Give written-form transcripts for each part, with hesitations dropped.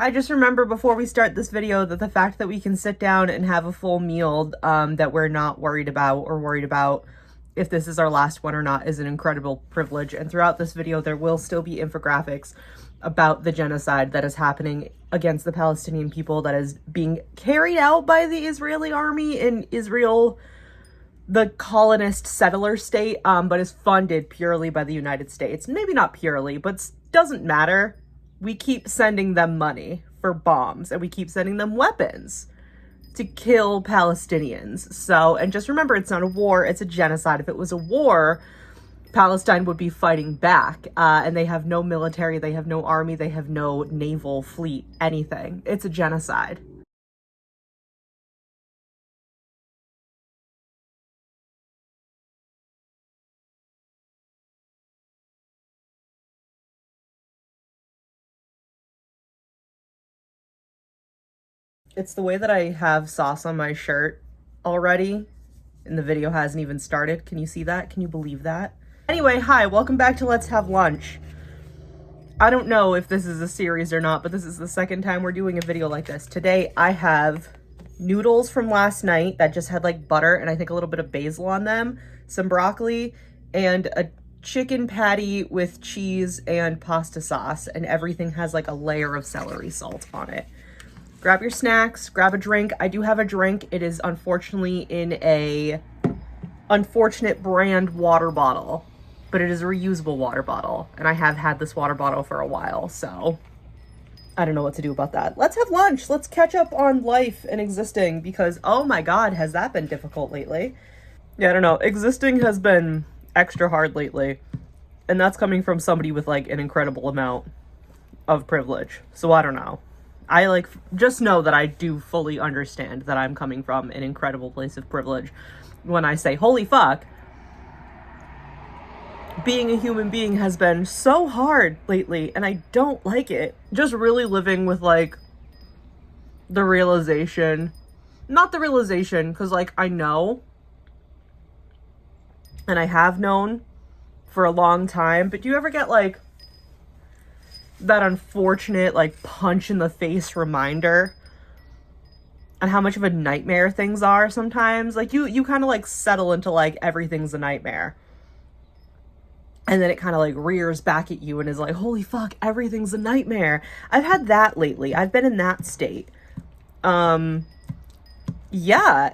I just remember before we start this video that the fact that we can sit down and have a full meal that we're not worried about if this is our last one or not is an incredible privilege. And throughout this video, there will still be infographics about the genocide that is happening against the Palestinian people, that is being carried out by the Israeli army in Israel, the colonist settler state, but is funded purely by the United States. Maybe not purely, but doesn't matter. We keep sending them money for bombs, and we keep sending them weapons to kill Palestinians. So, and just remember, it's not a war, it's a genocide. If it was a war, Palestine would be fighting back, and they have no military, they have no army, they have no naval fleet, anything. It's a genocide. It's the way that I have sauce on my shirt already, and the video hasn't even started. Can you see that? Can you believe that? Anyway, hi, welcome back to Let's Have Lunch. I don't know if this is a series or not, but this is the second time we're doing a video like this. Today, I have noodles from last night that just had like butter and I think a little bit of basil on them, some broccoli, and a chicken patty with cheese and pasta sauce, and everything has like a layer of celery salt on it. Grab your snacks, grab a drink. I do have a drink. It is unfortunately in a unfortunate brand water bottle, but it is a reusable water bottle. And I have had this water bottle for a while, so I don't know what to do about that. Let's have lunch. Let's catch up on life and existing, because oh my God, has that been difficult lately? Yeah, I don't know. Existing has been extra hard lately. And that's coming from somebody with like an incredible amount of privilege. So I don't know. I just know that I do fully understand that I'm coming from an incredible place of privilege when I say, holy fuck, being a human being has been so hard lately and I don't like it. Just really living with like the realization, not the realization, because like I know and I have known for a long time, but do you ever get like that unfortunate like punch in the face reminder on how much of a nightmare things are sometimes? Like you kind of like settle into like everything's a nightmare, and then it kind of like rears back at you and is like, holy fuck, everything's a nightmare. I've had that lately. I've been in that state. Yeah,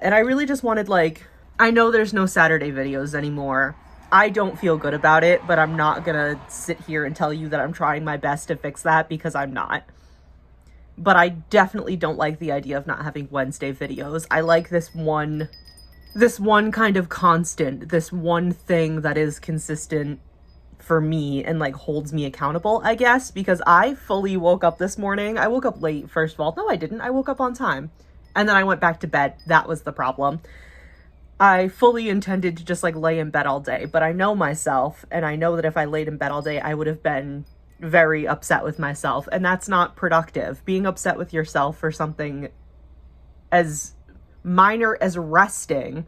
and I really just wanted like, I know there's no Saturday videos anymore. I don't feel good about it, but I'm not gonna sit here and tell you that I'm trying my best to fix that, because I'm not. But I definitely don't like the idea of not having Wednesday videos. I like this one kind of constant, this one thing that is consistent for me and like holds me accountable, I guess, because I fully woke up this morning. I woke up late, first of all. No, I didn't. I woke up on time. And then I went back to bed. That was the problem. I fully intended to just like lay in bed all day, but I know myself, and I know that if I laid in bed all day, I would have been very upset with myself, and that's not productive. Being upset with yourself for something as minor as resting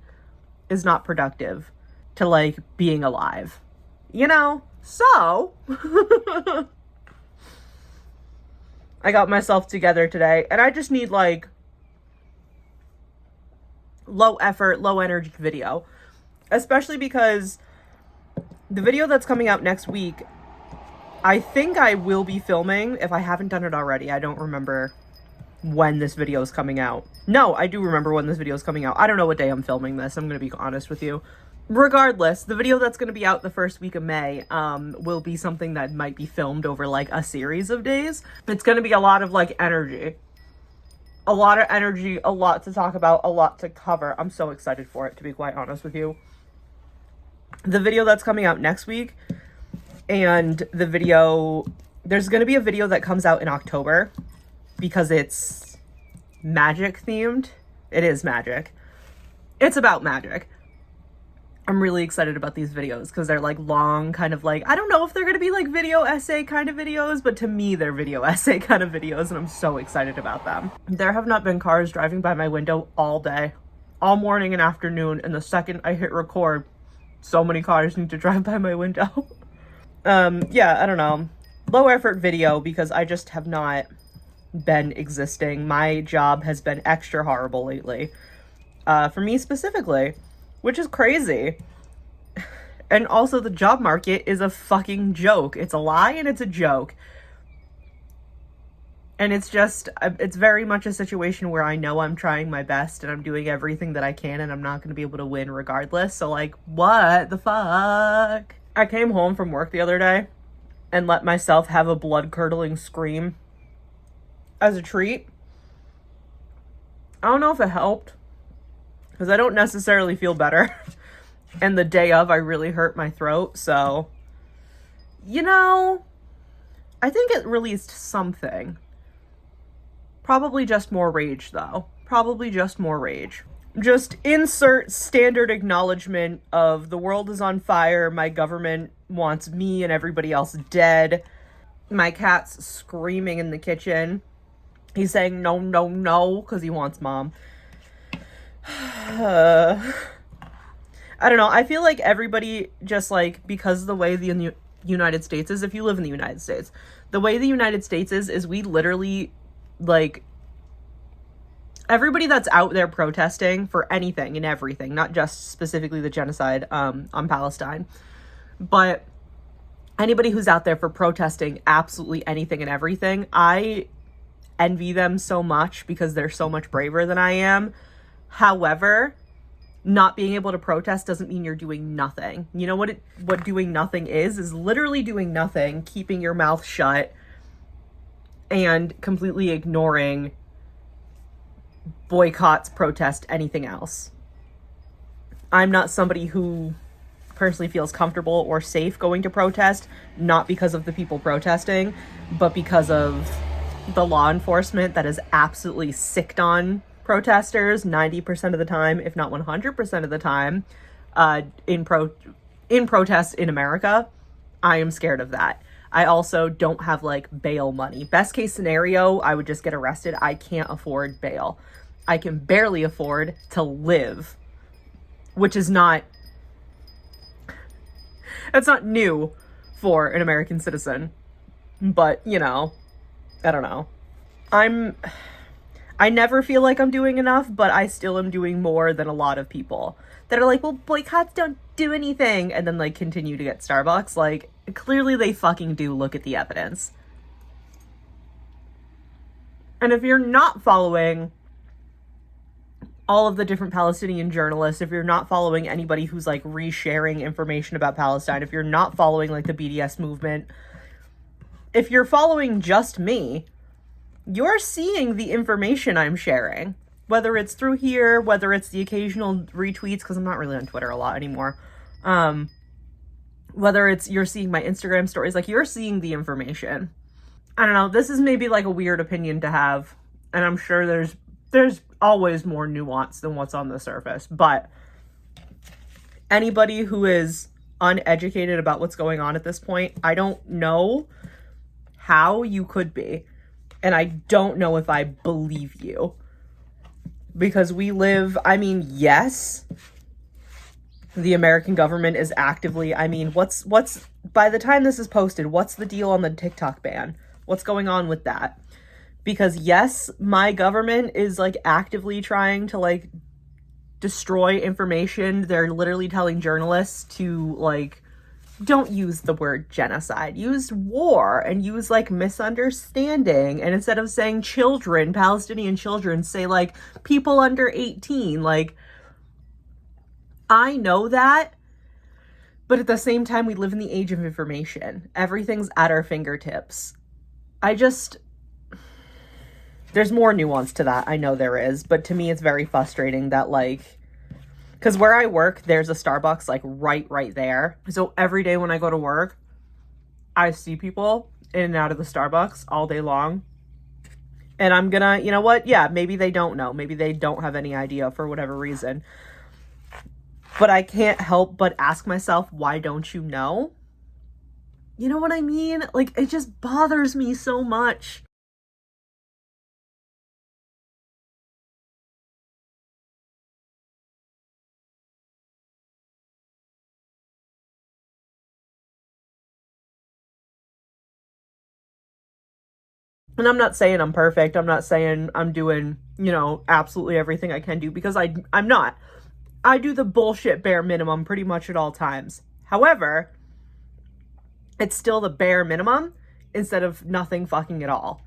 is not productive to like being alive, you know? So I got myself together today, and I just need like low effort, low energy video, especially because the video that's coming out next week, I think I will be filming, if I haven't done it already. I don't remember when this video is coming out. No, I do remember when this video is coming out. I don't know what day I'm filming this. I'm going to be honest with you. Regardless, the video that's going to be out the first week of May will be something that might be filmed over like a series of days. It's going to be a lot of like energy. A lot of energy, a lot to talk about, a lot to cover. I'm so excited for it, to be quite honest with you. The video that's coming out next week, and the video, there's going to be a video that comes out in October because it's magic themed. It is magic. It's about magic. I'm really excited about these videos because they're like long, kind of like, I don't know if they're going to be like video essay kind of videos, but to me they're video essay kind of videos, and I'm so excited about them. There have not been cars driving by my window all day, all morning and afternoon, and the second I hit record, so many cars need to drive by my window. Yeah, I don't know. Low effort video because I just have not been existing. My job has been extra horrible lately. For me specifically, which is crazy. And also, the job market is a fucking joke. It's a lie and it's a joke. And it's just, it's very much a situation where I know I'm trying my best and I'm doing everything that I can and I'm not going to be able to win regardless. So, like, what the fuck? I came home from work the other day and let myself have a blood-curdling scream as a treat. I don't know if it helped, because I don't necessarily feel better. And the day of, I really hurt my throat, so, you know, I think it released something. Probably just more rage, though. Probably just more rage. Just insert standard acknowledgement of the world is on fire, my government wants me and everybody else dead. My cat's screaming in the kitchen. He's saying no, no, no, because he wants mom. I don't know. I feel like everybody just, like, because the way the United States is, if you live in the United States, the way the United States is we literally, like, everybody that's out there protesting for anything and everything, not just specifically the genocide on Palestine, but anybody who's out there for protesting absolutely anything and everything, I envy them so much because they're so much braver than I am. However, not being able to protest doesn't mean you're doing nothing. You know what doing nothing is literally doing nothing, keeping your mouth shut, and completely ignoring boycotts, protest, anything else. I'm not somebody who personally feels comfortable or safe going to protest, not because of the people protesting, but because of the law enforcement that is absolutely sicked on protesters 90% of the time, if not 100% of the time, in protests in America. I am scared of that. I also don't have, like, bail money. Best case scenario, I would just get arrested. I can't afford bail. I can barely afford to live, which is not, that's not new for an American citizen. But, you know, I don't know. I never feel like I'm doing enough, but I still am doing more than a lot of people that are like, well, boycotts don't do anything, and then, like, continue to get Starbucks. Like, clearly they fucking do. Look at the evidence. And if you're not following all of the different Palestinian journalists, if you're not following anybody who's, like, resharing information about Palestine, if you're not following, like, the BDS movement, if you're following just me, you're seeing the information I'm sharing, whether it's through here, whether it's the occasional retweets, because I'm not really on Twitter a lot anymore, whether it's you're seeing my Instagram stories, like, you're seeing the information. I don't know, this is maybe, like, a weird opinion to have, and I'm sure there's always more nuance than what's on the surface, but anybody who is uneducated about what's going on at this point, I don't know how you could be. And I don't know if I believe you. Because we live, I mean, yes, the American government is actively, I mean, what's, by the time this is posted, what's the deal on the TikTok ban? What's going on with that? Because yes, my government is, like, actively trying to, like, destroy information. They're literally telling journalists to, like, don't use the word genocide, use war, and use, like, misunderstanding, and instead of saying children, Palestinian children, say, like, people under 18. Like, I know that, but at the same time, we live in the age of information. Everything's at our fingertips. There's more nuance to that, I know there is, but to me it's very frustrating that, like, because where I work, there's a Starbucks, like, right there. So every day when I go to work, I see people in and out of the Starbucks all day long. And I'm gonna, you know what? Yeah, maybe they don't know. Maybe they don't have any idea for whatever reason. But I can't help but ask myself, why don't you know? You know what I mean? Like, it just bothers me so much. And I'm not saying I'm perfect. I'm not saying I'm doing, you know, absolutely everything I can do, because I'm not. I do the bullshit bare minimum pretty much at all times. However, it's still the bare minimum instead of nothing fucking at all.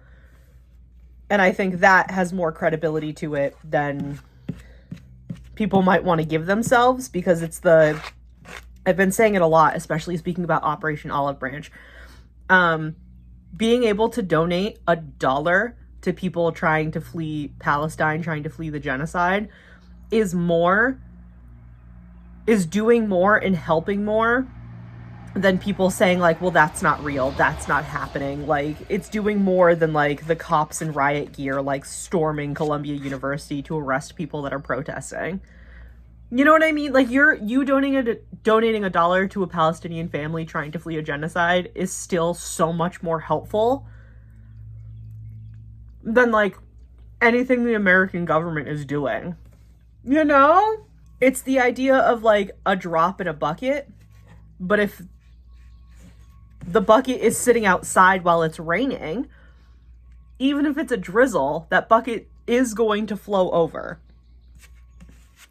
And I think that has more credibility to it than people might want to give themselves, because it's the, I've been saying it a lot, especially speaking about Operation Olive Branch. Being able to donate $1 to people trying to flee Palestine, trying to flee the genocide, is doing more and helping more than people saying like, well, that's not real, that's not happening. Like, it's doing more than like the cops in riot gear like storming Columbia University to arrest people that are protesting. You know what I mean? Like, you donating $1 to a Palestinian family trying to flee a genocide is still so much more helpful than like anything the American government is doing. You know? It's the idea of like a drop in a bucket, but if the bucket is sitting outside while it's raining, even if it's a drizzle, that bucket is going to flow over.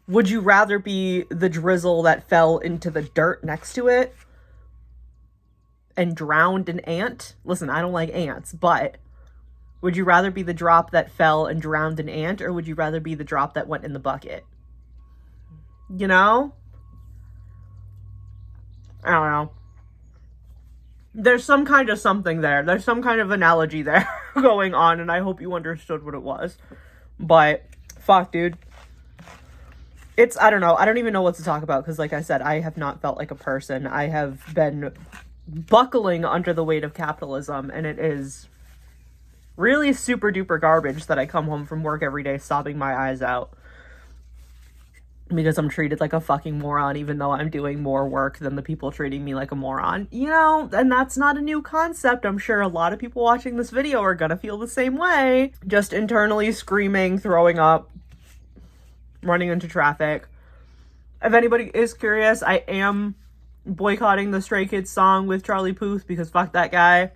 Would you rather be the drizzle that fell into the dirt next to it and drowned an ant? Listen, I don't like ants, but would you rather be the drop that fell and drowned an ant, or would you rather be the drop that went in the bucket? You know? I don't know. There's some kind of something there. There's some kind of analogy there going on, and I hope you understood what it was. But, fuck, dude. I don't know. I don't even know what to talk about, because, like I said, I have not felt like a person. I have been buckling under the weight of capitalism, and it is really super duper garbage that I come home from work every day sobbing my eyes out because I'm treated like a fucking moron, even though I'm doing more work than the people treating me like a moron. You know, and that's not a new concept. I'm sure a lot of people watching this video are gonna feel the same way. Just internally screaming, throwing up, running into traffic. If anybody is curious, I am boycotting the Stray Kids song with Charlie Puth, because fuck that guy.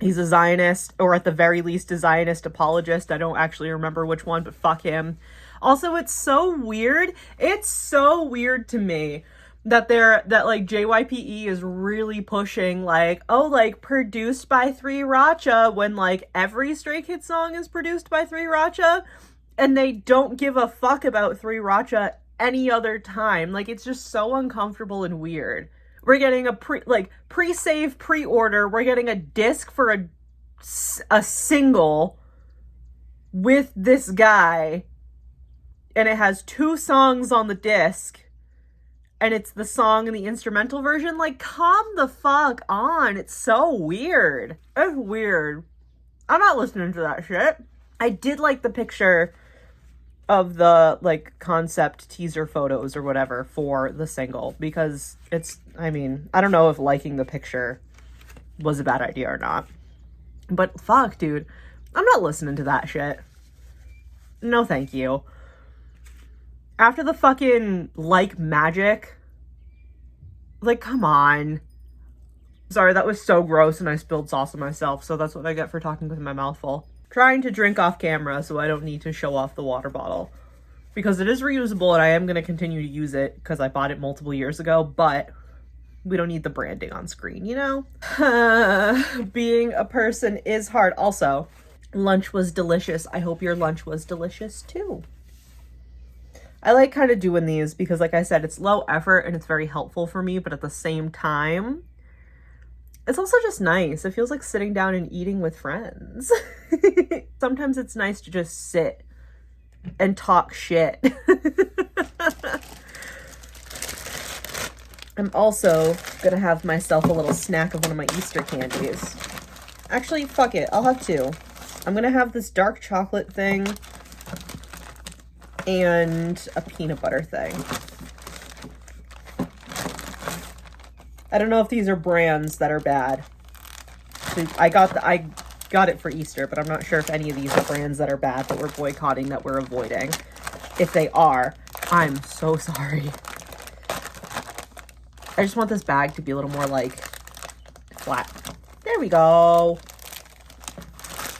He's a Zionist, or at the very least a Zionist apologist. I don't actually remember which one, but fuck him. Also, it's so weird. It's so weird to me that like JYPE is really pushing like, oh, like produced by 3RACHA, when like every Stray Kids song is produced by 3RACHA, and they don't give a fuck about 3RACHA any other time. Like, it's just so uncomfortable and weird. We're getting a pre-save, pre-order. We're getting a disc for a single with this guy, and it has 2 songs on the disc, and it's the song and the instrumental version. Like, calm the fuck on. It's so weird. It's weird. I'm not listening to that shit. I did like the picture of the like concept teaser photos or whatever for the single, because it's, I mean, I don't know if liking the picture was a bad idea or not, but fuck, dude, I'm not listening to that shit. No thank you. After the fucking like magic, like, come on. Sorry, that was so gross and I spilled sauce on myself, so that's what I get for talking with my mouth full. Trying to drink off camera so I don't need to show off the water bottle, because it is reusable and I am going to continue to use it because I bought it multiple years ago, but we don't need the branding on screen, you know? Being a person is hard. Also, lunch was delicious. I hope your lunch was delicious too. I like kind of doing these because, like I said, it's low effort and it's very helpful for me, but at the same time, it's also just nice. It feels like sitting down and eating with friends. Sometimes it's nice to just sit and talk shit. I'm also gonna have myself a little snack of one of my Easter candies. Actually, fuck it. I'll have 2. I'm gonna have this dark chocolate thing and a peanut butter thing. I don't know if these are brands that are bad. So I got it for Easter, but I'm not sure if any of these are brands that are bad that we're boycotting, that we're avoiding. If they are, I'm so sorry. I just want this bag to be a little more like flat. There we go.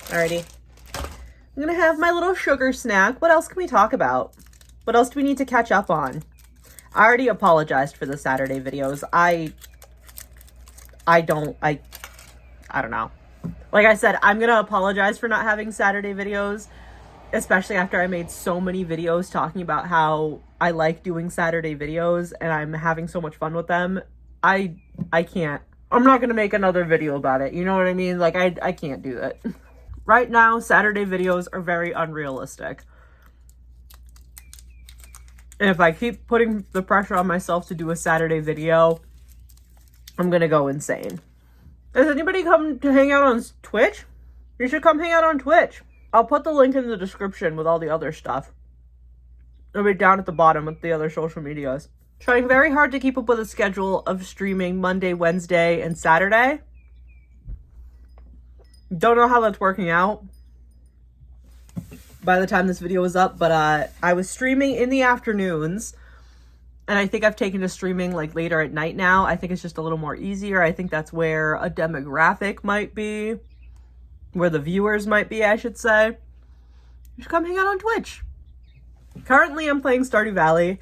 Alrighty. I'm gonna have my little sugar snack. What else can we talk about? What else do we need to catch up on? I already apologized for the Saturday videos. I don't know. Like I said, I'm gonna apologize for not having Saturday videos, especially after I made so many videos talking about how I like doing Saturday videos and I'm having so much fun with them. I can't. I'm not gonna make another video about it. You know what I mean? Like, I can't do that. Right now, Saturday videos are very unrealistic. And if I keep putting the pressure on myself to do a Saturday video, I'm gonna go insane. Does anybody come to hang out on Twitch? You should come hang out on Twitch. I'll put the link in the description with all the other stuff. It'll be down at the bottom with the other social medias. Trying very hard to keep up with a schedule of streaming Monday, Wednesday, and Saturday. Don't know how that's working out by the time this video was up, but I was streaming in the afternoons, and I think I've taken to streaming like later at night now. I think it's just a little more easier. I think that's where a demographic might be, where the viewers might be, I should say. You should come hang out on Twitch. Currently, I'm playing Stardew Valley,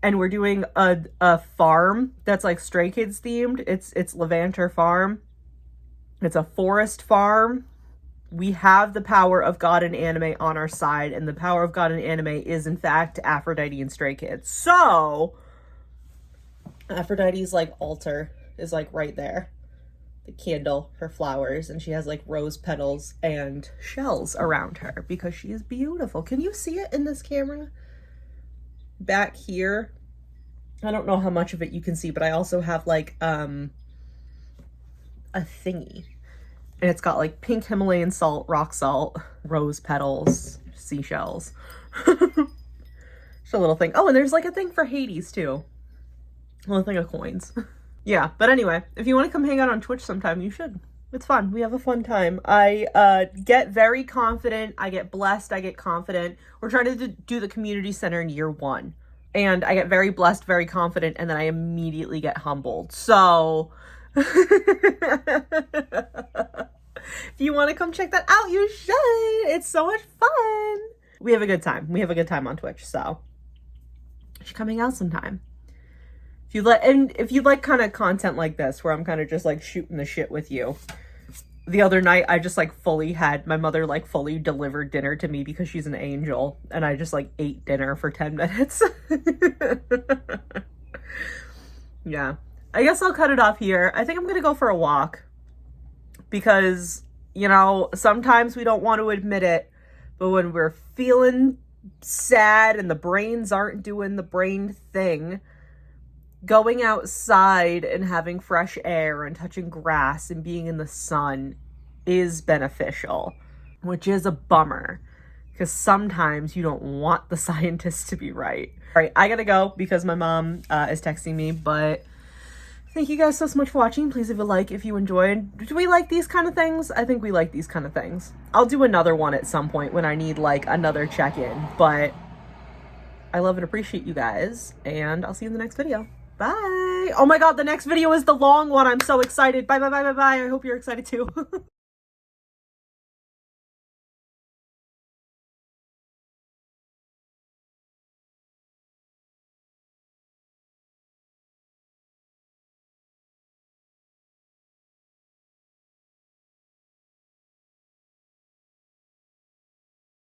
and we're doing a farm that's like Stray Kids themed. It's Levanter Farm. It's a forest farm. We have the power of God and anime on our side, and the power of God and anime is, in fact, Aphrodite and Stray Kids. So, Aphrodite's, like, altar is, like, right there. The candle, her flowers, and she has, like, rose petals and shells around her because she is beautiful. Can you see it in this camera? Back here, I don't know how much of it you can see, but I also have, like, a thingy. And it's got like pink Himalayan salt, rock salt, rose petals, seashells. Just a little thing. Oh, and there's like a thing for Hades too. A little thing of coins. Yeah, but anyway, if you want to come hang out on Twitch sometime, you should. It's fun. We have a fun time. I get very confident. I get blessed. I get confident. We're trying to do the community center in year 1. And I get very blessed, very confident, and then I immediately get humbled. So... if you want to come check that out, you should. It's so much fun. We have a good time. We have a good time on Twitch, so you should come hang out sometime. If you like kind of content like this, where I'm kind of just like shooting the shit with you. The other night, I just like fully had my mother like fully delivered dinner to me because she's an angel, and I just like ate dinner for 10 minutes. Yeah. I guess I'll cut it off here. I think I'm going to go for a walk because, you know, sometimes we don't want to admit it, but when we're feeling sad and the brains aren't doing the brain thing, going outside and having fresh air and touching grass and being in the sun is beneficial, which is a bummer because sometimes you don't want the scientists to be right. All right, I got to go because my mom is texting me, but... thank you guys so much for watching. Please leave a like if you enjoyed. Do we like these kind of things? I think we like these kind of things. I'll do another one at some point when I need like another check-in, but I love and appreciate you guys, and I'll see you in the next video. Bye. Oh my God, the next video is the long one. I'm so excited. Bye, bye, bye, bye, bye. I hope you're excited too.